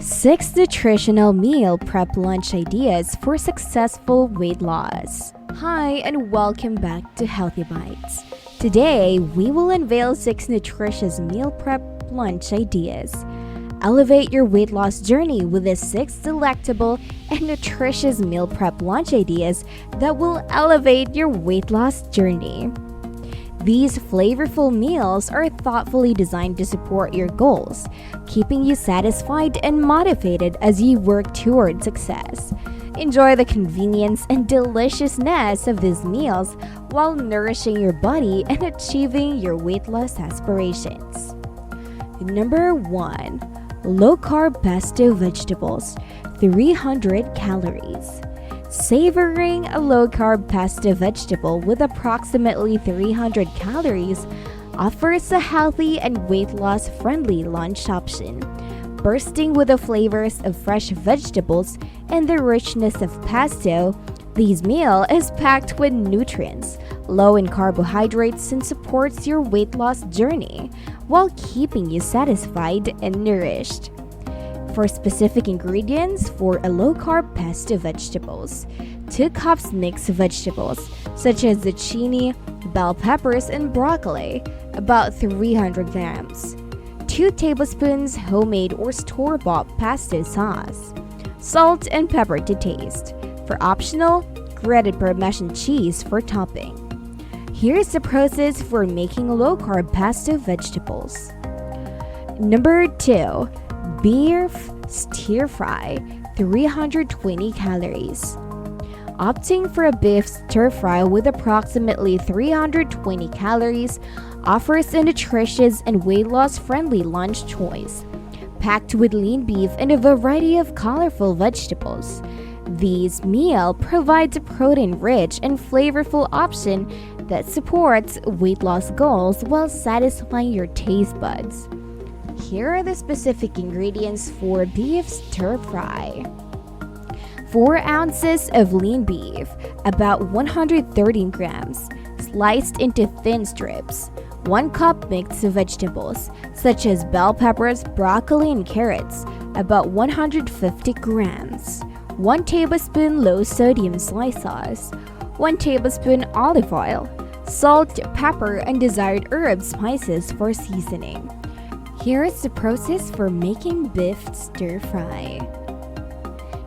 6 nutritional meal prep lunch ideas for successful weight loss. Hi, and welcome back to Healthy Bites. Today, we will unveil 6 nutritious meal prep lunch ideas. Elevate your weight loss journey with the 6 delectable and nutritious meal prep lunch ideas that will elevate your weight loss journey. These flavorful meals are thoughtfully designed to support your goals, keeping you satisfied and motivated as you work toward success. Enjoy the convenience and deliciousness of these meals while nourishing your body and achieving your weight loss aspirations. Number 1. Low-carb pesto vegetables, 300 calories. Savoring a low-carb pesto vegetable with approximately 300 calories offers a healthy and weight loss-friendly lunch option. Bursting with the flavors of fresh vegetables and the richness of pesto, this meal is packed with nutrients, low in carbohydrates, and supports your weight loss journey while keeping you satisfied and nourished. For specific ingredients for a low-carb pesto vegetables, 2 cups mixed vegetables such as zucchini, bell peppers, and broccoli, about 300 grams. 2 tablespoons homemade or store-bought pesto sauce. Salt and pepper to taste. For optional, grated Parmesan cheese for topping. Here's the process for making low-carb pesto vegetables. Number 2. Beef stir fry, 320 calories. Opting for a beef stir fry with approximately 320 calories offers a nutritious and weight loss friendly lunch choice. Packed with lean beef and a variety of colorful vegetables, this meal provides a protein rich and flavorful option that supports weight loss goals while satisfying your taste buds. Here are the specific ingredients for beef stir fry. 4 ounces of lean beef, about 130 grams, sliced into thin strips. 1 cup mixed vegetables, such as bell peppers, broccoli, and carrots, about 150 grams. 1 tablespoon low-sodium soy sauce. 1 tablespoon olive oil. Salt, pepper, and desired herb spices for seasoning. Here is the process for making beef stir fry.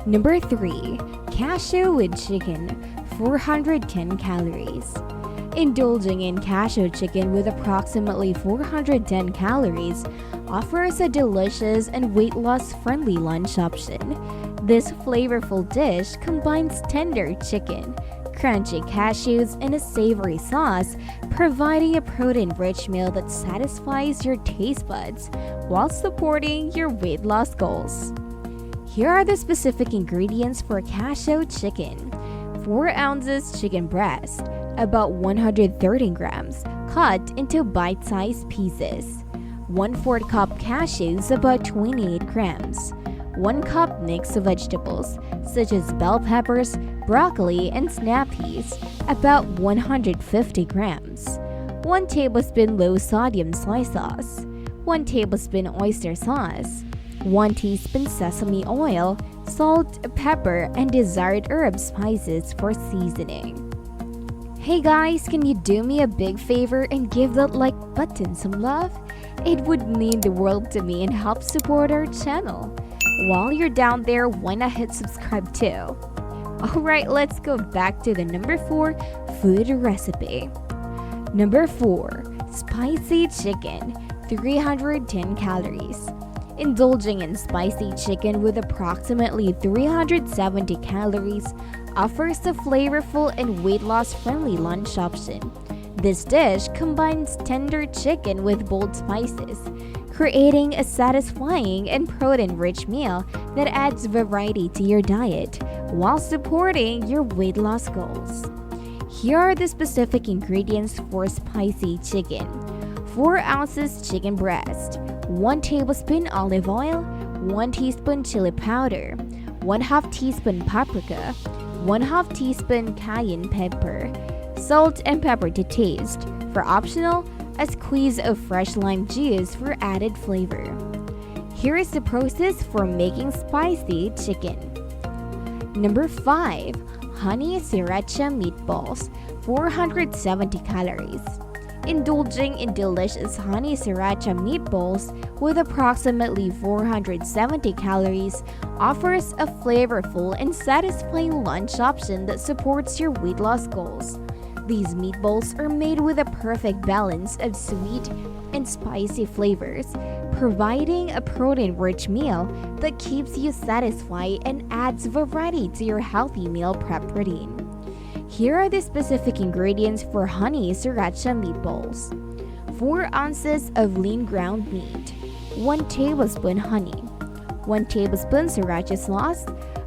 Number 3. Cashew with chicken, 410 calories. Indulging in cashew chicken with approximately 410 calories offers a delicious and weight loss friendly lunch option. This flavorful dish combines tender chicken, crunchy cashews, and a savory sauce, providing a protein-rich meal that satisfies your taste buds while supporting your weight loss goals. Here are the specific ingredients for cashew chicken. 4 ounces chicken breast, about 130 grams, cut into bite-sized pieces. 1/4 cup cashews, about 28 grams. 1 cup mixed vegetables, such as bell peppers, broccoli, and snap peas, about 150 grams. 1 tablespoon low-sodium soy sauce. 1 tablespoon oyster sauce. 1 teaspoon sesame oil, salt, pepper, and desired herb spices for seasoning. Hey guys, can you do me a big favor and give that like button some love? It would mean the world to me and help support our channel. While you're down there, why not hit subscribe too? Alright, let's go back to the number 4 food recipe. Number 4. Spicy chicken, 310 calories. Indulging in spicy chicken with approximately 370 calories offers a flavorful and weight loss friendly lunch option. This dish combines tender chicken with bold spices, creating a satisfying and protein-rich meal that adds variety to your diet while supporting your weight loss goals. Here are the specific ingredients for spicy chicken. 4 ounces chicken breast, 1 tablespoon olive oil, 1 teaspoon chili powder, 1/2 teaspoon paprika, 1/2 teaspoon cayenne pepper, salt and pepper to taste. For optional, a squeeze of fresh lime juice for added flavor. Here is the process for making spicy chicken. Number 5. Honey Sriracha Meatballs, 470 calories. Indulging in delicious honey sriracha meatballs with approximately 470 calories offers a flavorful and satisfying lunch option that supports your weight loss goals. These meatballs are made with a perfect balance of sweet and spicy flavors, providing a protein-rich meal that keeps you satisfied and adds variety to your healthy meal prep routine. Here are the specific ingredients for honey sriracha meatballs. 4 ounces of lean ground meat, 1 tablespoon honey, 1 tablespoon sriracha sauce,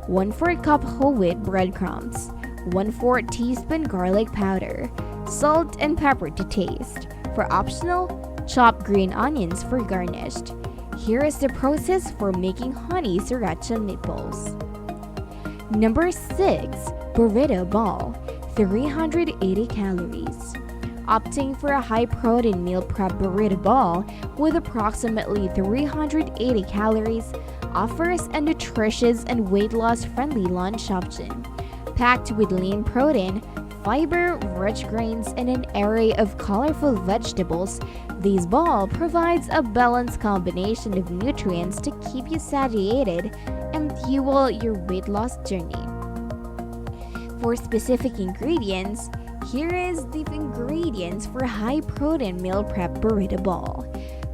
1/4 cup whole wheat breadcrumbs, 1/4 teaspoon garlic powder, salt and pepper to taste. For optional, chop green onions for garnished. Here is the process for making honey sriracha meatballs. Number 6. Burrito ball, 380 calories. Opting for a high-protein meal prep burrito ball with approximately 380 calories offers a nutritious and weight loss-friendly lunch option. Packed with lean protein, fiber, rich grains, and an array of colorful vegetables, this ball provides a balanced combination of nutrients to keep you satiated and fuel your weight loss journey. For specific ingredients, here is the ingredients for high-protein meal prep burrito ball.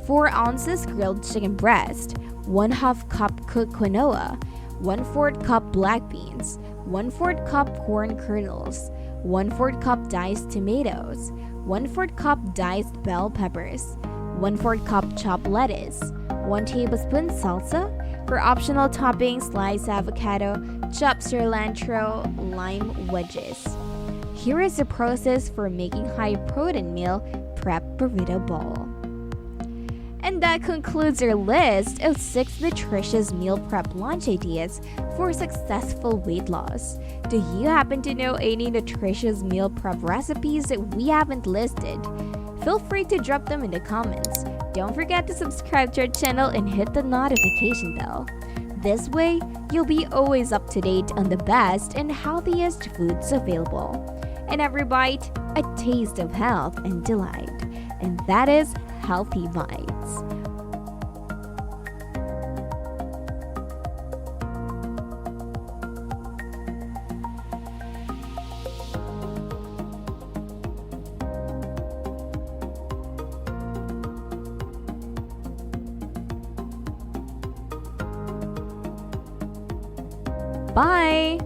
4 ounces grilled chicken breast, 1/2 cup cooked quinoa, 1/4 cup black beans, 1/4 cup corn kernels, 1/4 cup diced tomatoes, 1/4 cup diced bell peppers, 1/4 cup chopped lettuce, 1 tablespoon salsa. For optional toppings, sliced avocado, chopped cilantro, lime wedges. Here is the process for making high-protein meal prep burrito ball. And that concludes our list of 6 nutritious meal prep lunch ideas for successful weight loss. Do you happen to know any nutritious meal prep recipes that we haven't listed? Feel free to drop them in the comments. Don't forget to subscribe to our channel and hit the notification bell. This way, you'll be always up to date on the best and healthiest foods available. In every bite, a taste of health and delight. And that is Healthy Bites. Bye!